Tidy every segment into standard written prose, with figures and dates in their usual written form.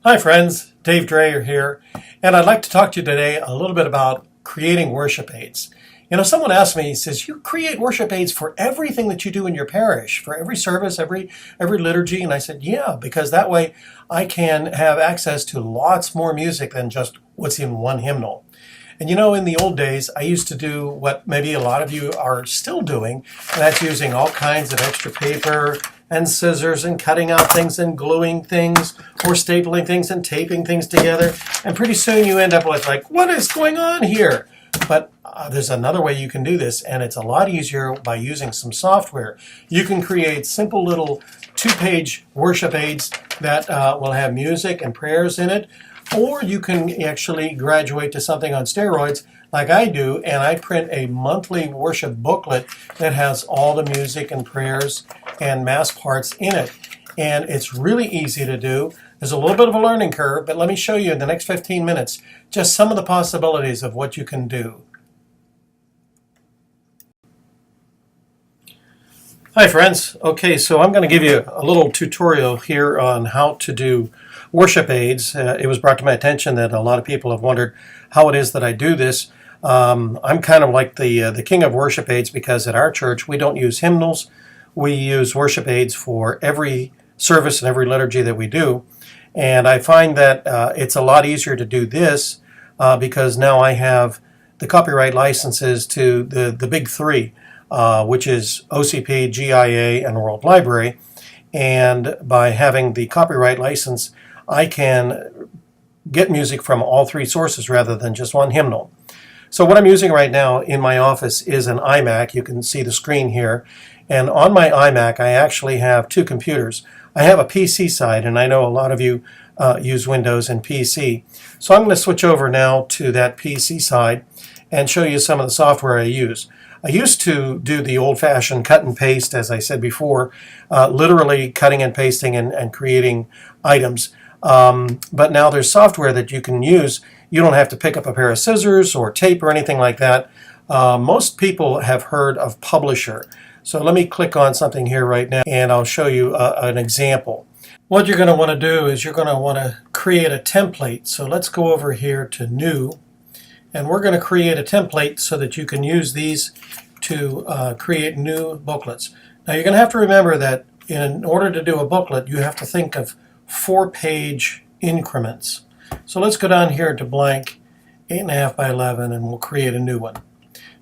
Hi friends, Dave Dreyer here, and I'd like to talk to you today a little bit about creating worship aids. You know, someone asked me, he says, you create worship aids for everything that you do in your parish, for every service, every liturgy, and I said, yeah, because that way I can have access to lots more music than just what's in one hymnal. And you know, in the old days, I used to do what maybe a lot of you are still doing, and that's using all kinds of extra paper and scissors and cutting out things and gluing things or stapling things and taping things together. And pretty soon you end up with like, what is going on here? But there's another way you can do this, and it's a lot easier by using some software. You can create simple little 2-page worship aids that will have music and prayers in it. Or you can actually graduate to something on steroids like I do, and I print a monthly worship booklet that has all the music and prayers and mass parts in it. And it's really easy to do. There's a little bit of a learning curve, but let me show you in the next 15 minutes just some of the possibilities of what you can do. Hi friends. Okay, so I'm going to give you a little tutorial here on how to do worship aids. It was brought to my attention that a lot of people have wondered how it is that I do this. I'm kind of like the king of worship aids because at our church we don't use hymnals. We use worship aids for every service and every liturgy that we do. And I find that it's a lot easier to do this because now I have the copyright licenses to the big three, which is OCP, GIA, and World Library. And by having the copyright license, I can get music from all three sources rather than just one hymnal. So what I'm using right now in my office is an iMac. You can see the screen here. And on my iMac, I actually have two computers. I have a PC side, and I know a lot of you use Windows and PC. So I'm going to switch over now to that PC side and show you some of the software I use. I used to do the old-fashioned cut and paste, as I said before, literally cutting and pasting and creating items. But now there's software that you can use. You don't have to pick up a pair of scissors or tape or anything like that. Most people have heard of Publisher. So let me click on something here right now and I'll show you an example. What you're going to want to do is you're going to want to create a template. So let's go over here to New, and we're going to create a template so that you can use these to create new booklets. Now you're going to have to remember that in order to do a booklet, you have to think of 4-page increments. So let's go down here to blank 8.5 by 11 and we'll create a new one.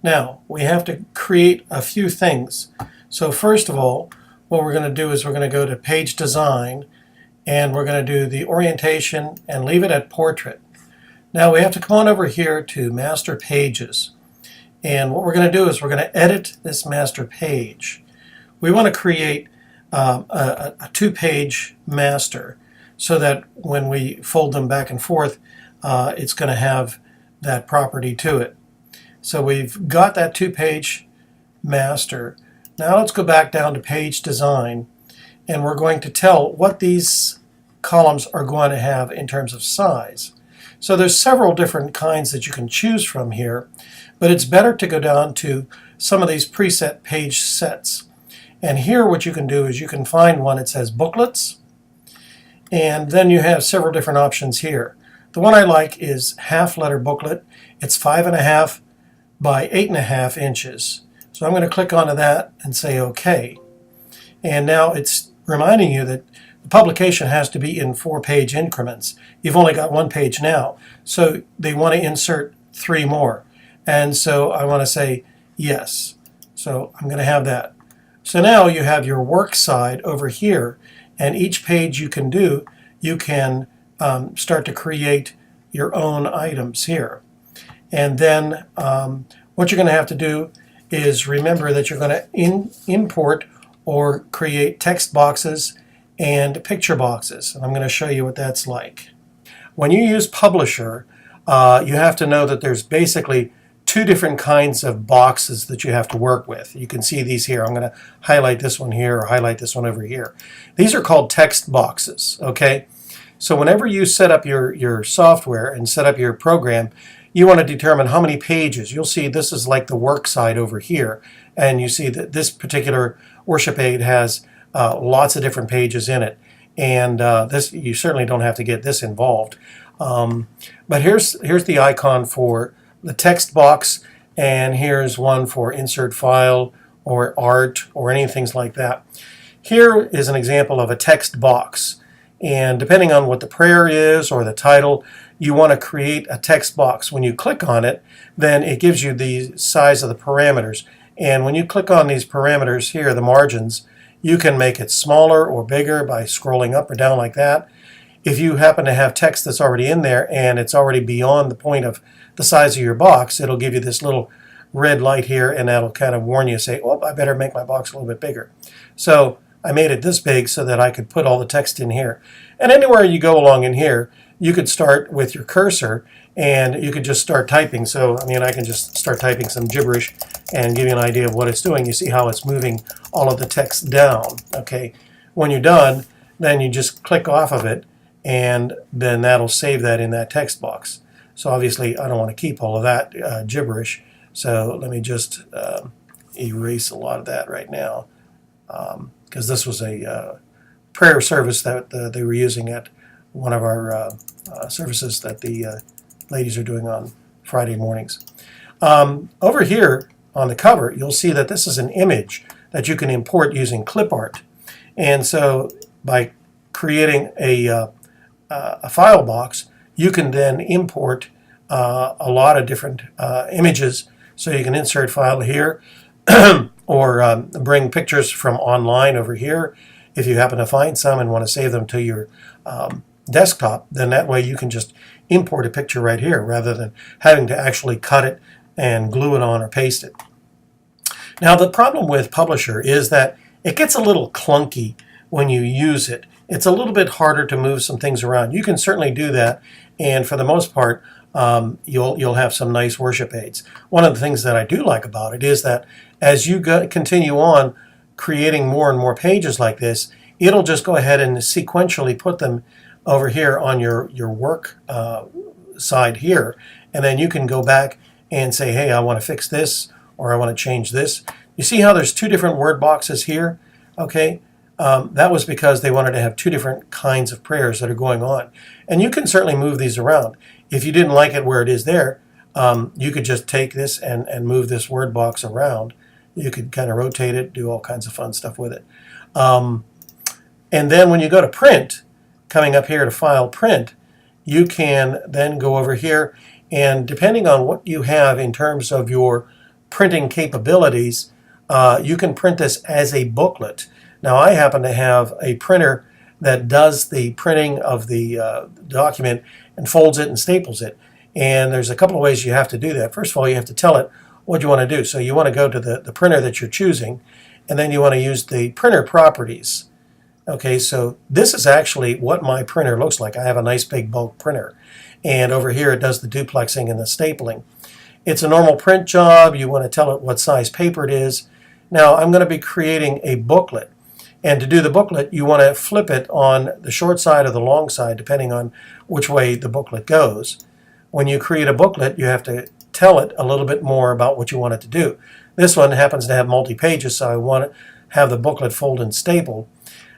Now we have to create a few things. So first of all, what we're going to do is we're going to go to page design and we're going to do the orientation and leave it at portrait. Now we have to come on over here to master pages, and what we're going to do is we're going to edit this master page. We want to create a 2-page master so that when we fold them back and forth, it's going to have that property to it. So we've got that 2-page master. Now let's go back down to page design, and we're going to tell what these columns are going to have in terms of size. So there's several different kinds that you can choose from here, but it's better to go down to some of these preset page sets. And here what you can do is you can find one that says booklets, and then you have several different options here. The one I like is half-letter booklet. It's 5.5 by 8.5 inches. So I'm going to click onto that and say OK. And now it's reminding you that the publication has to be in 4-page increments. You've only got 1 page now, so they want to insert 3 more. And so I want to say yes. So I'm going to have that. So now you have your work side over here, and each page you can do, you can start to create your own items here. And then what you're going to have to do is remember that you're going to import or create text boxes and picture boxes. And I'm going to show you what that's like. When you use Publisher, you have to know that there's basically 2 different kinds of boxes that you have to work with. You can see these here. I'm going to highlight this one here or highlight this one over here. These are called text boxes, okay? So whenever you set up your software and set up your program, you want to determine how many pages. You'll see this is like the work side over here, and you see that this particular worship aid has lots of different pages in it. And this, you certainly don't have to get this involved. But here's the icon for the text box, and here's one for insert file or art or anything like that. Here is an example of a text box, and depending on what the prayer is or the title, you want to create a text box. When you click on it, then it gives you the size of the parameters, and when you click on these parameters here, the margins, you can make it smaller or bigger by scrolling up or down like that. If you happen to have text that's already in there and it's already beyond the point of the size of your box, it'll give you this little red light here, and that'll kind of warn you, say, oh, I better make my box a little bit bigger. So I made it this big so that I could put all the text in here. And anywhere you go along in here, you could start with your cursor and you could just start typing. So, I mean, I can just start typing some gibberish and give you an idea of what it's doing. You see how it's moving all of the text down. Okay, when you're done, then you just click off of it, and then that'll save that in that text box. So obviously I don't want to keep all of that gibberish, so let me just erase a lot of that right now, because this was a prayer service that they were using at one of our services that the ladies are doing on Friday mornings. Over here on the cover, you'll see that this is an image that you can import using clip art. And so by creating a file box, you can then import a lot of different images. So you can insert file here or bring pictures from online over here. If you happen to find some and want to save them to your desktop, then that way you can just import a picture right here rather than having to actually cut it and glue it on or paste it. Now the problem with Publisher is that it gets a little clunky when you use it. It's a little bit harder to move some things around. You can certainly do that, and for the most part, you'll have some nice worship aids. One of the things that I do like about it is that as you continue on creating more and more pages like this, it'll just go ahead and sequentially put them over here on your work side here, and then you can go back and say, hey, I want to fix this, or I want to change this. You see how there's two different word boxes here? Okay. That was because they wanted to have two different kinds of prayers that are going on. And you can certainly move these around. If you didn't like it where it is there, you could just take this and move this word box around. You could kind of rotate it, do all kinds of fun stuff with it. And then when you go to print, coming up here to File, Print, you can then go over here, and depending on what you have in terms of your printing capabilities, you can print this as a booklet. Now I happen to have a printer that does the printing of the document and folds it and staples it. And there's a couple of ways you have to do that. First of all, you have to tell it what you want to do. So you want to go to the printer that you're choosing, and then you want to use the printer properties. Okay, so this is actually what my printer looks like. I have a nice big bulk printer. And over here it does the duplexing and the stapling. It's a normal print job. You want to tell it what size paper it is. Now I'm going to be creating a booklet. And to do the booklet, you want to flip it on the short side or the long side, depending on which way the booklet goes. When you create a booklet, you have to tell it a little bit more about what you want it to do. This one happens to have multi-pages, so I want to have the booklet fold and staple.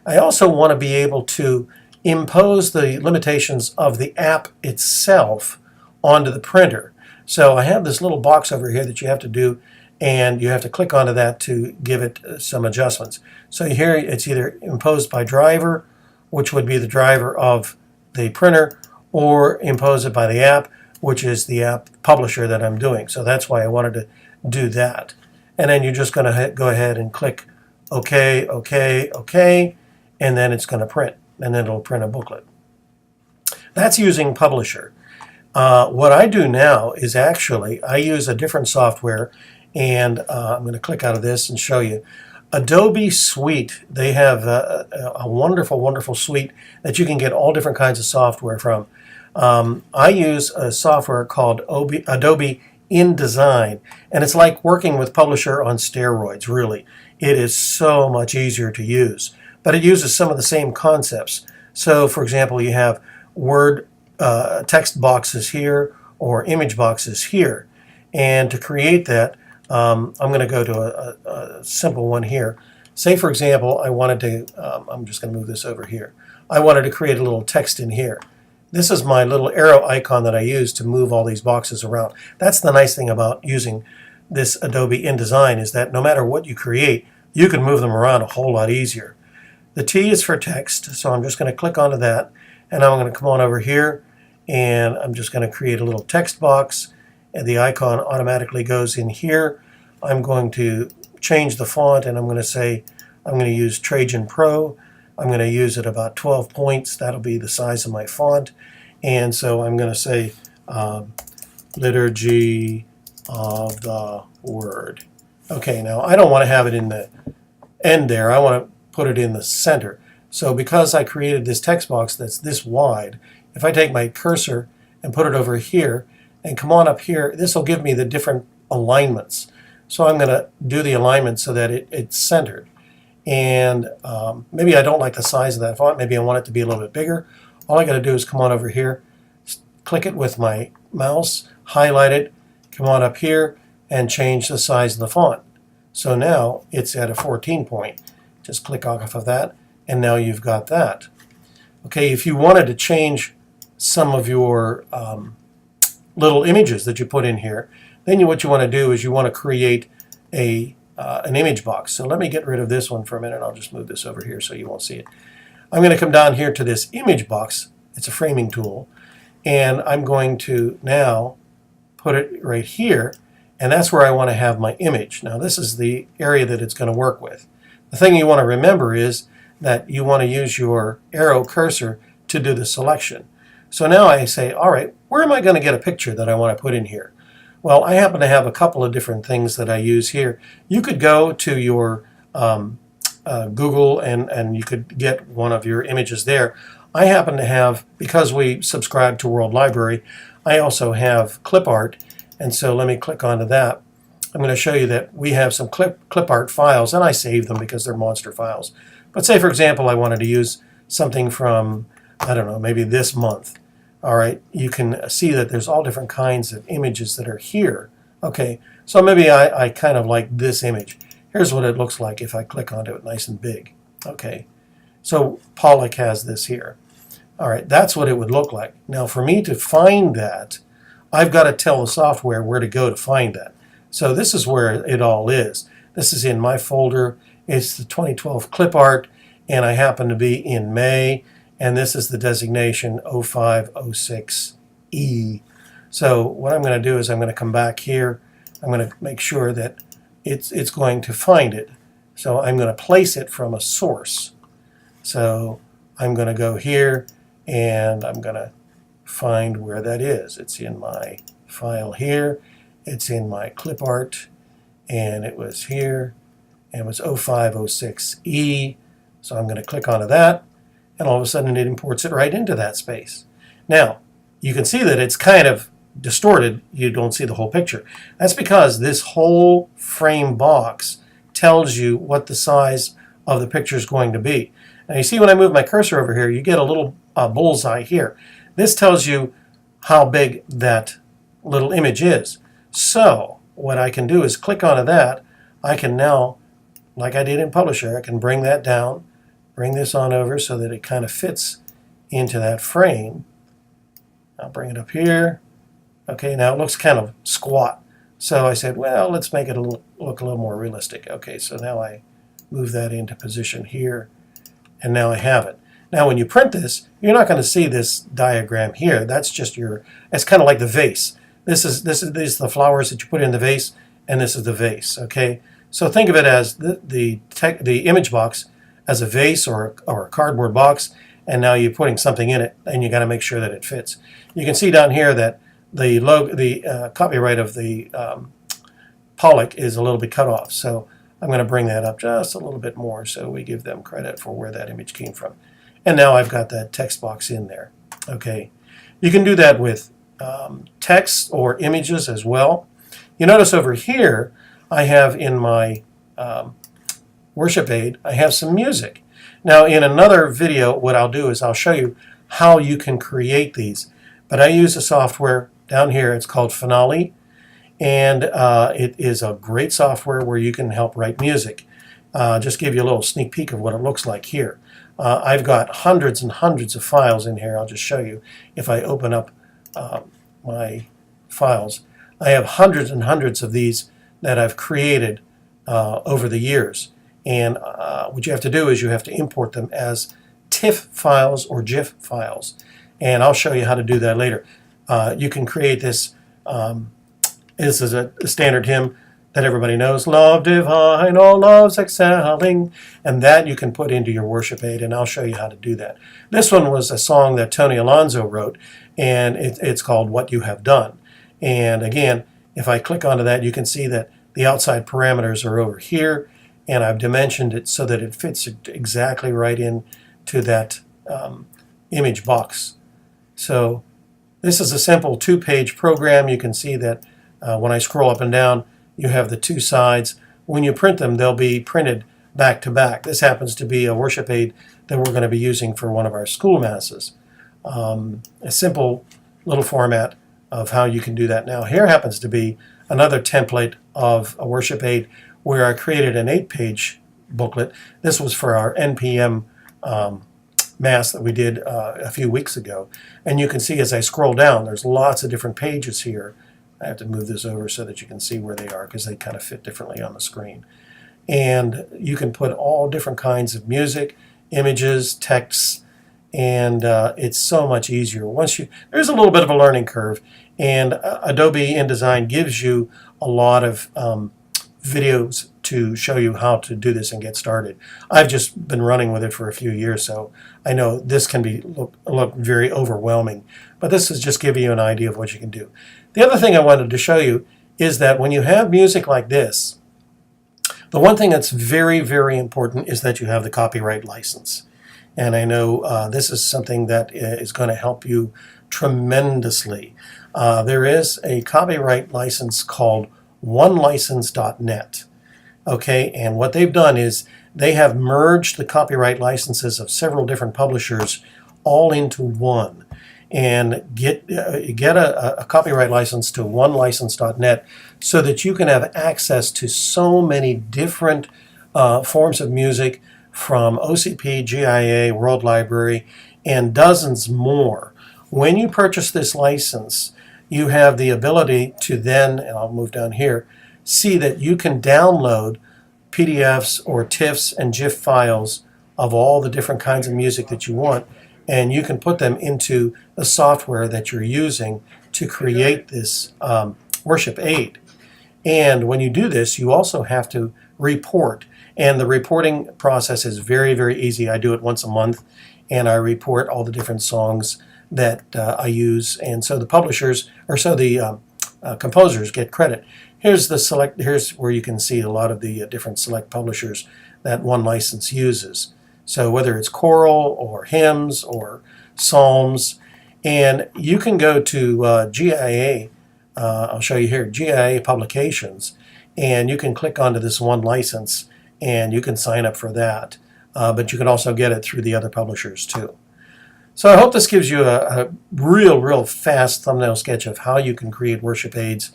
I also want to be able to impose the limitations of the app itself onto the printer. So I have this little box over here that you have to do, and you have to click onto that to give it some adjustments. So here it's either imposed by driver, which would be the driver of the printer, or impose it by the app, which is the app publisher that I'm doing. So that's why I wanted to do that. And then you're just going to go ahead and click OK, OK, OK, and then it's going to print, and then it'll print a booklet. That's using Publisher. What I do now is actually I use a different software, and I'm going to click out of this and show you. Adobe Suite, they have a wonderful, wonderful suite that you can get all different kinds of software from. I use a software called Adobe InDesign, and it's like working with Publisher on steroids, really. It is so much easier to use, but it uses some of the same concepts. So, for example, you have Word text boxes here or image boxes here, and to create that, I'm going to go to a simple one here. Say, for example, I wanted to, I'm just going to move this over here. I wanted to create a little text in here. This is my little arrow icon that I use to move all these boxes around. That's the nice thing about using this Adobe InDesign, is that no matter what you create, you can move them around a whole lot easier. The T is for text, so I'm just going to click onto that, and I'm going to come on over here, and I'm just going to create a little text box, and the icon automatically goes in here. I'm going to change the font, and I'm going to say I'm going to use Trajan Pro. I'm going to use it about 12 points. That'll be the size of my font. And so I'm going to say Liturgy of the Word. Okay, now I don't want to have it in the end there. I want to put it in the center. So because I created this text box that's this wide, if I take my cursor and put it over here and come on up here, this will give me the different alignments. So I'm going to do the alignment so that it's centered. And maybe I don't like the size of that font. Maybe I want it to be a little bit bigger. All I got to do is come on over here, click it with my mouse, highlight it, come on up here, and change the size of the font. So now it's at a 14 point. Just click off of that, and now you've got that. Okay, if you wanted to change some of your little images that you put in here, then what you want to do is you want to create an image box. So let me get rid of this one for a minute. I'll just move this over here so you won't see it. I'm going to come down here to this image box. It's a framing tool. And I'm going to now put it right here. And that's where I want to have my image. Now this is the area that it's going to work with. The thing you want to remember is that you want to use your arrow cursor to do the selection. So now I say, all right, where am I going to get a picture that I want to put in here? Well, I happen to have a couple of different things that I use here. You could go to your Google and you could get one of your images there. I happen to have, because we subscribe to World Library, I also have clip art. And so let me click onto that. I'm going to show you that we have some clip art files, and I save them because they're monster files. But say, for example, I wanted to use something from, I don't know, maybe this month. All right, you can see that there's all different kinds of images that are here. Okay, so maybe I kind of like this image. Here's what it looks like if I click onto it nice and big. Okay, so Pollock has this here. All right, that's what it would look like. Now, for me to find that, I've got to tell the software where to go to find that. So this is where it all is. This is in my folder. It's the 2012 clip art, and I happen to be in May, and this is the designation 0506E. So what I'm going to do is I'm going to come back here. I'm going to make sure that it's going to find it. So I'm going to place it from a source. So I'm going to go here, and I'm going to find where that is. It's in my file here. It's in my clip art, and it was here, and it was 0506E. So I'm going to click onto that, and all of a sudden it imports it right into that space. Now, you can see that it's kind of distorted. You don't see the whole picture. That's because this whole frame box tells you what the size of the picture is going to be. Now you see when I move my cursor over here, you get a little bullseye here. This tells you how big that little image is. So what I can do is click onto that. I can now, like I did in Publisher, I can bring that down, bring this on over so that it kind of fits into that frame. I'll bring it up here. Okay, now it looks kind of squat. So I said, well, let's make it look a little more realistic. Okay, so now I move that into position here, and now I have it. Now when you print this, you're not going to see this diagram here. That's just it's kind of like the vase. These are the flowers that you put in the vase, and this is the vase, okay? So think of it as the image box as a vase or a cardboard box, and now you're putting something in it, and you got to make sure that it fits. You can see down here that the copyright of the Pollock is a little bit cut off, so I'm going to bring that up just a little bit more so we give them credit for where that image came from. And now I've got that text box in there, okay? You can do that with text or images as well. You notice over here I have in my worship aid, I have some music. Now in another video what I'll do is I'll show you how you can create these. But I use a software down here, it's called Finale, and it is a great software where you can help write music. Just give you a little sneak peek of what it looks like here. I've got hundreds and hundreds of files in here. I'll just show you. If I open up my files, I have hundreds and hundreds of these that I've created over the years. And what you have to do is you have to import them as TIFF files or GIF files. And I'll show you how to do that later. You can create this. This is a standard hymn that everybody knows. Love divine, all loves excelling. And that you can put into your worship aid, and I'll show you how to do that. This one was a song that Tony Alonso wrote, and it's called What You Have Done. And again, if I click onto that, you can see that the outside parameters are over here, and I've dimensioned it so that it fits exactly right in to that image box. So this is a simple 2-page program. You can see that when I scroll up and down, you have the 2 sides. When you print them, they'll be printed back to back. This happens to be a worship aid that we're going to be using for one of our school masses. A simple little format of how you can do that. Now, here happens to be another template of a worship aid where I created an 8-page booklet. This was for our NPM mass that we did a few weeks ago. And you can see as I scroll down, there's lots of different pages here. I have to move this over so that you can see where they are because they kind of fit differently on the screen. And you can put all different kinds of music, images, texts, and it's so much easier. There's a little bit of a learning curve, and Adobe InDesign gives you a lot of videos to show you how to do this and get started. I've just been running with it for a few years, so I know this can look very overwhelming, but this is just giving you an idea of what you can do. The other thing I wanted to show you is that when you have music like this, the one thing that's very, very important is that you have the copyright license. And I know this is something that is going to help you tremendously. There is a copyright license called onelicense.net. Okay, and what they've done is they have merged the copyright licenses of several different publishers all into one. And get a copyright license to onelicense.net so that you can have access to so many different forms of music from OCP, GIA, World Library, and dozens more. When you purchase this license, you have the ability to then, and I'll move down here, see that you can download PDFs or TIFFs and GIF files of all the different kinds of music that you want, and you can put them into the software that you're using to create this worship aid. And when you do this, you also have to report. And the reporting process is very, very easy. I do it once a month, and I report all the different songs that I use. And so the publishers, or so the composers get credit. Here's where you can see a lot of the different select publishers that One License uses. So whether it's choral or hymns or psalms, and you can go to GIA, I'll show you here, GIA Publications, and you can click onto this One License and you can sign up for that. But you can also get it through the other publishers too. So I hope this gives you a real fast thumbnail sketch of how you can create worship aids.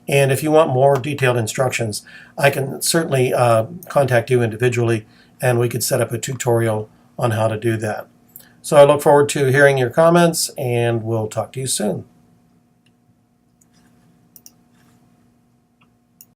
And if you want more detailed instructions, I can certainly contact you individually, and we could set up a tutorial on how to do that. So I look forward to hearing your comments, and we'll talk to you soon.